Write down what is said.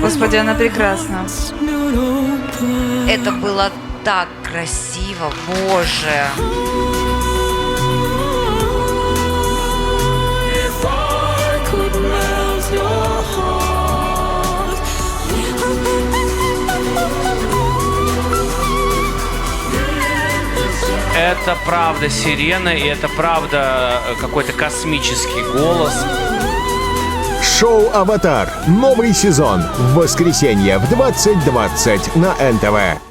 Господи, она прекрасна. Это было так красиво, боже. Это правда сирена, и это правда какой-то космический голос. Шоу «Аватар». Новый сезон. В воскресенье в 20:20 на НТВ.